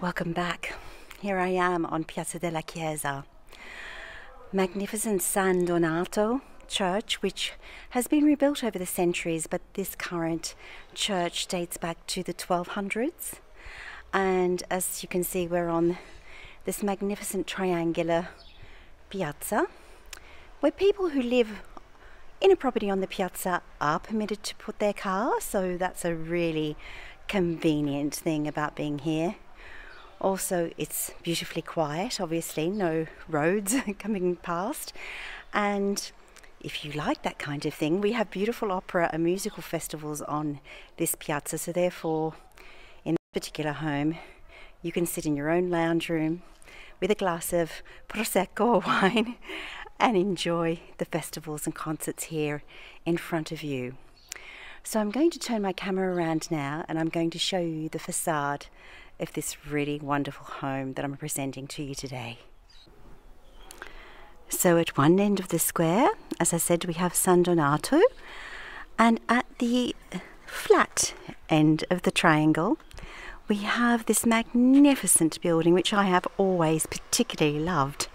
Welcome back. Here I am on Piazza della Chiesa. Magnificent San Donato church, which has been rebuilt over the centuries, but this current church dates back to the 1200s. And as you can see, we're on this magnificent triangular piazza, where people who live in a property on the piazza are permitted to put their car, so that's a really convenient thing about being here. Also, it's beautifully quiet, obviously, no roads coming past. And if you like that kind of thing, we have beautiful opera and musical festivals on this piazza. So therefore, in this particular home, you can sit in your own lounge room with a glass of Prosecco or wine and enjoy the festivals and concerts here in front of you. So I'm going to turn my camera around now and I'm going to show you the facade of this really wonderful home that I'm presenting to you today. So at one end of the square, as I said, we have San Donato, and at the flat end of the triangle we have this magnificent building which I have always particularly loved.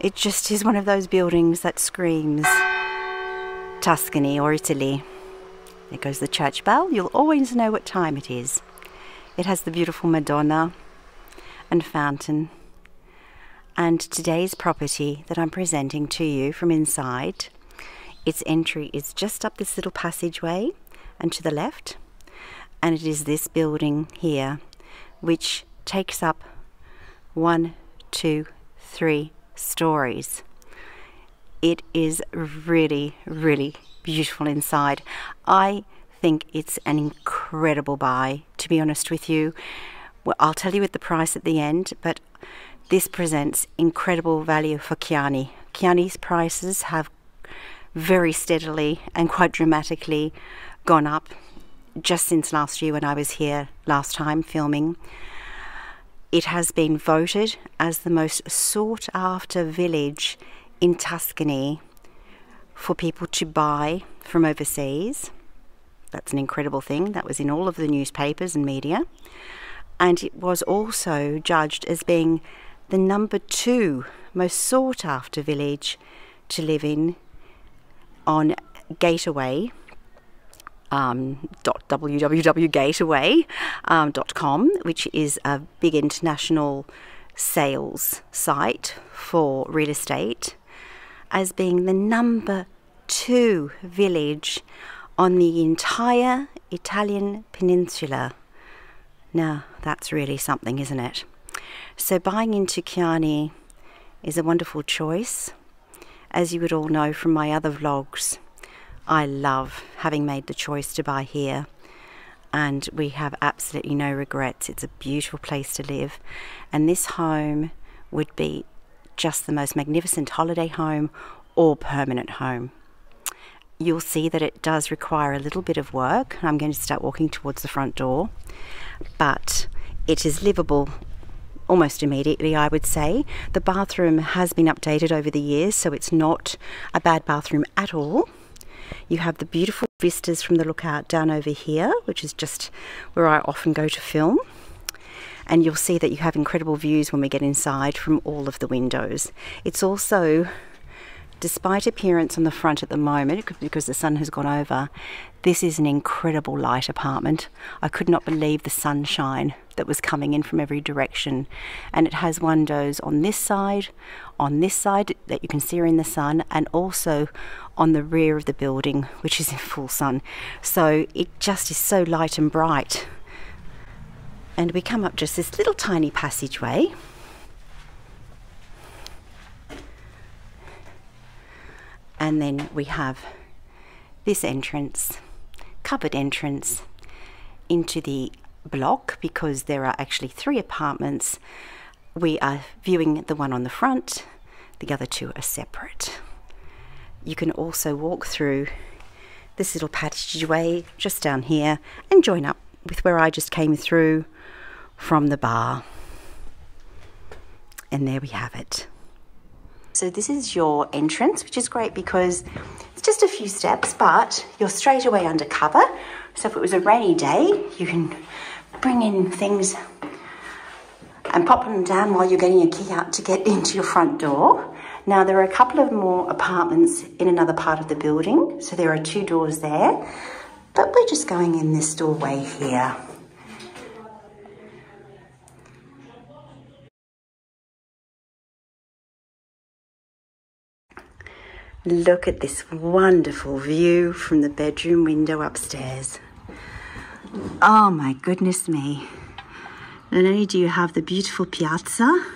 It just is one of those buildings that screams Tuscany or Italy. There goes the church bell. You'll always know what time it is. It has the beautiful Madonna and fountain. And today's property that I'm presenting to you from inside, its entry is just up this little passageway and to the left. And it is this building here, which takes up 1, 2, 3 stories. It is really, really beautiful inside. I think it's an incredible buy, to be honest with you. Well, I'll tell you at the price at the end, but this presents incredible value for CHIANNI. CHIANNI's prices have very steadily and quite dramatically gone up just since last year when I was here last time filming. It has been voted as the most sought after village in Tuscany for people to buy from overseas. That's an incredible thing. That was in all of the newspapers and media. And it was also judged as being the number 2 most sought after village to live in on Gateway, www.gateway.com, which is a big international sales site for real estate, as being the number 2 village on the entire Italian Peninsula. Now, that's really something, isn't it? So buying into CHIANNI is a wonderful choice. As you would all know from my other vlogs, I love having made the choice to buy here, and we have absolutely no regrets. It's a beautiful place to live, and this home would be just the most magnificent holiday home or permanent home. You'll see that it does require a little bit of work. I'm going to start walking towards the front door, but it is livable almost immediately, I would say. The bathroom has been updated over the years, so it's not a bad bathroom at all. You have the beautiful vistas from the lookout down over here, which is just where I often go to film. And you'll see that you have incredible views when we get inside from all of the windows. It's also, despite appearance on the front at the moment, because the sun has gone over, this is an incredible light apartment. I could not believe the sunshine that was coming in from every direction. And it has windows on this side that you can see are in the sun, and also on the rear of the building, which is in full sun. So it just is so light and bright. And we come up just this little tiny passageway. And then we have this entrance, cupboard entrance into the block, because there are actually 3 apartments. We are viewing the one on the front, the other 2 are separate. You can also walk through this little passageway just down here and join up with where I just came through from the bar. And there we have it. So this is your entrance, which is great because it's just a few steps, but you're straight away under cover. So if it was a rainy day, you can bring in things and pop them down while you're getting your key out to get into your front door. Now there are a couple of more apartments in another part of the building, so there are 2 doors there, but we're just going in this doorway here. Look at this wonderful view from the bedroom window upstairs. Oh my goodness me. Not only do you have the beautiful piazza,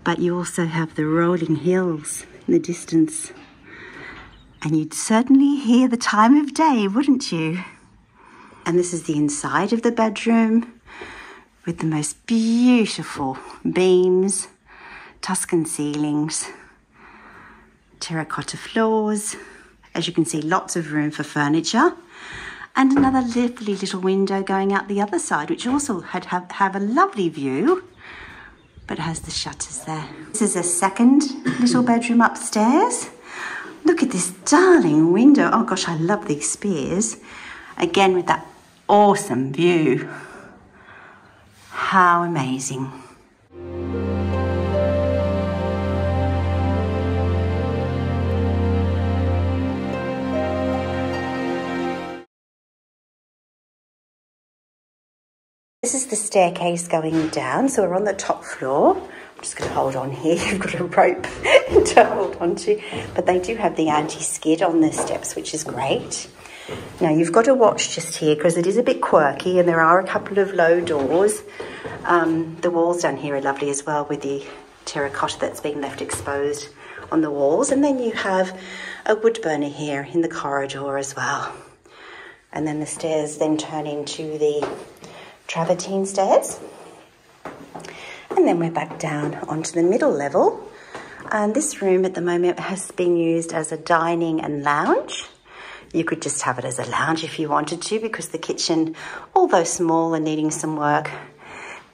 but you also have the rolling hills in the distance. And you'd certainly hear the time of day, wouldn't you? And this is the inside of the bedroom with the most beautiful beams, Tuscan ceilings, terracotta floors. As you can see, lots of room for furniture. And another lovely little window going out the other side, which also have a lovely view, but has the shutters there. This is a second little bedroom upstairs. Look at this darling window. Oh gosh, I love these spears. Again, with that awesome view. How amazing. This is the staircase going down, so we're on the top floor. I'm just going to hold on here. You've got a rope to hold on to. But they do have the anti-skid on the steps, which is great. Now, you've got to watch just here because it is a bit quirky and there are a couple of low doors. The walls down here are lovely as well with the terracotta that's been left exposed on the walls. And then you have a wood burner here in the corridor as well. And then the stairs then turn into the travertine stairs, and then we're back down onto the middle level, and this room at the moment has been used as a dining and lounge. You could just have it as a lounge if you wanted to, because the kitchen, although small and needing some work,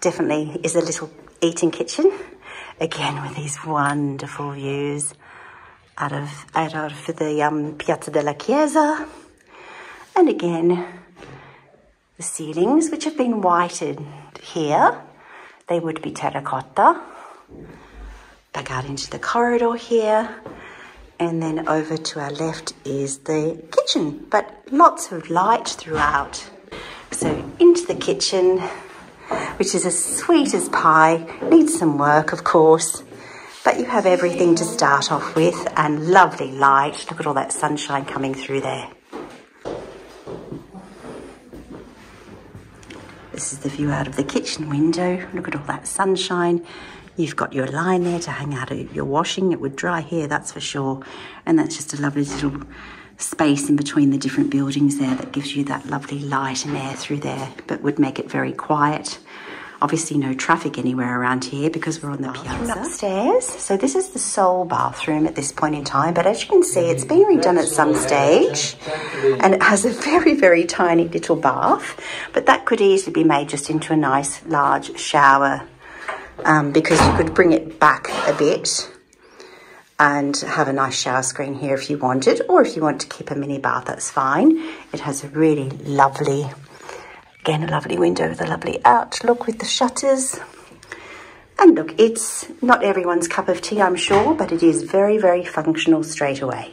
definitely is a little eating kitchen, again with these wonderful views out of the Piazza della Chiesa. And again, the ceilings, which have been whited here, they would be terracotta. Back out into the corridor here. And then over to our left is the kitchen, but lots of light throughout. So into the kitchen, which is as sweet as pie, needs some work, of course, but you have everything to start off with and lovely light. Look at all that sunshine coming through there. This is the view out of the kitchen window. Look at all that sunshine. You've got your line there to hang out your washing. It would dry here, that's for sure. And that's just a lovely little space in between the different buildings there that gives you that lovely light and air through there, but would make it very quiet. Obviously no traffic anywhere around here because we're on the piazza. Upstairs. So this is the sole bathroom at this point in time, but as you can see, it's been redone at some stage and it has a very, very tiny little bath, but that could easily be made just into a nice large shower because you could bring it back a bit and have a nice shower screen here if you wanted, or if you want to keep a mini bath, that's fine. It has a really lovely, again, a lovely window with a lovely outlook with the shutters. And look, it's not everyone's cup of tea, I'm sure, but it is very, very functional straight away.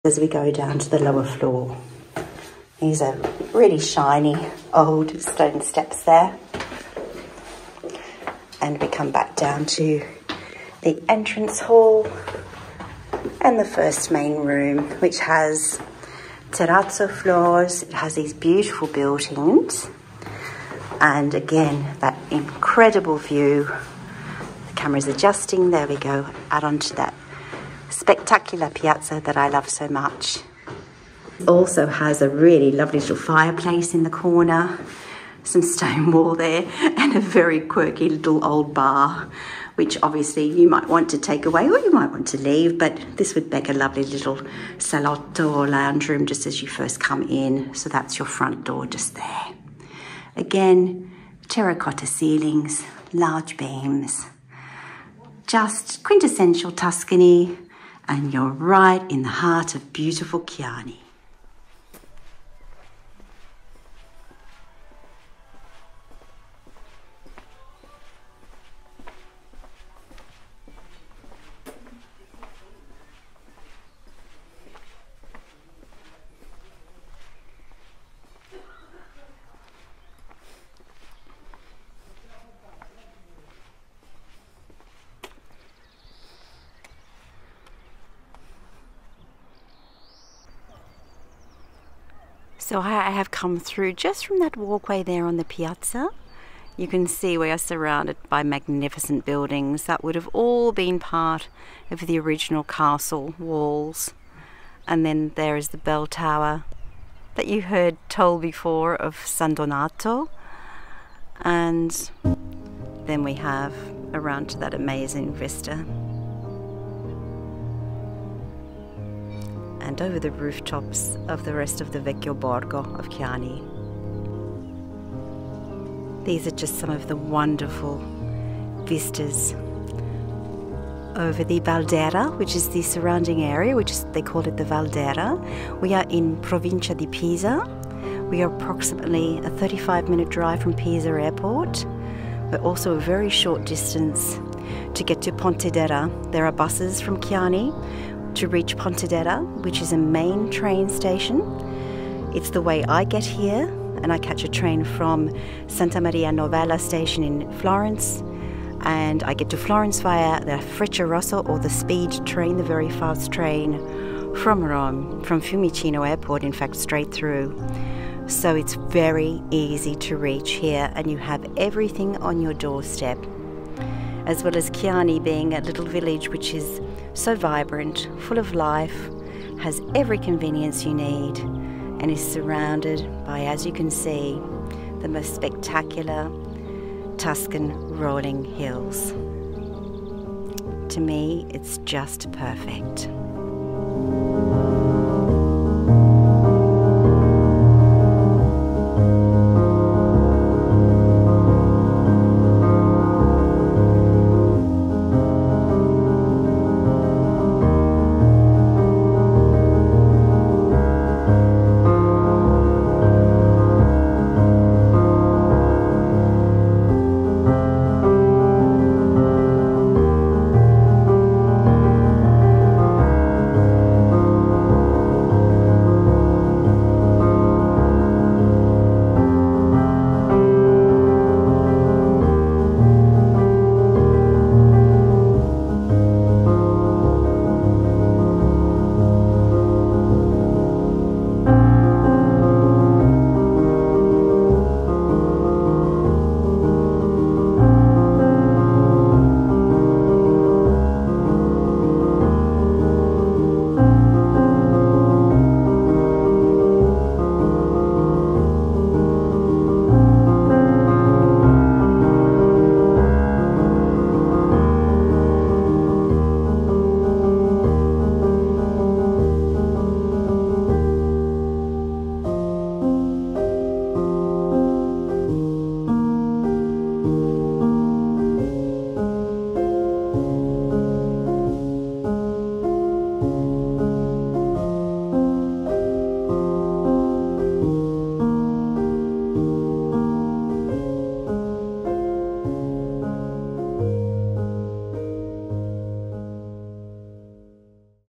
As we go down to the lower floor, these are really shiny old stone steps there. And we come back down to the entrance hall and the first main room, which has terrazzo floors. It has these beautiful built-ins, and again that incredible view. The camera's adjusting, there we go, out onto that spectacular piazza that I love so much. It also has a really lovely little fireplace in the corner, some stone wall there, and a very quirky little old bar, which obviously you might want to take away or you might want to leave, but this would make a lovely little salotto or lounge room just as you first come in. So that's your front door just there. Again, terracotta ceilings, large beams, just quintessential Tuscany, and you're right in the heart of beautiful CHIANNI. So I have come through just from that walkway there on the piazza. You can see we are surrounded by magnificent buildings that would have all been part of the original castle walls. And then there is the bell tower that you heard told before of San Donato. And then we have around to that amazing vista. And over the rooftops of the rest of the Vecchio Borgo of Chianni. These are just some of the wonderful vistas over the Valdera, which is the surrounding area, they call it the Valdera. We are in Provincia di Pisa. We are approximately a 35-minute drive from Pisa Airport, but also a very short distance to get to Pontedera. There are buses from Chianni to reach Pontedera, which is a main train station. It's the way I get here, and I catch a train from Santa Maria Novella station in Florence, and I get to Florence via the Frecciarossa, or the speed train, the very fast train from Rome, from Fiumicino Airport, in fact, straight through. So it's very easy to reach here, and you have everything on your doorstep. As well as Chianni being a little village which is so vibrant, full of life, has every convenience you need, and is surrounded by, as you can see, the most spectacular Tuscan rolling hills. To me, it's just perfect.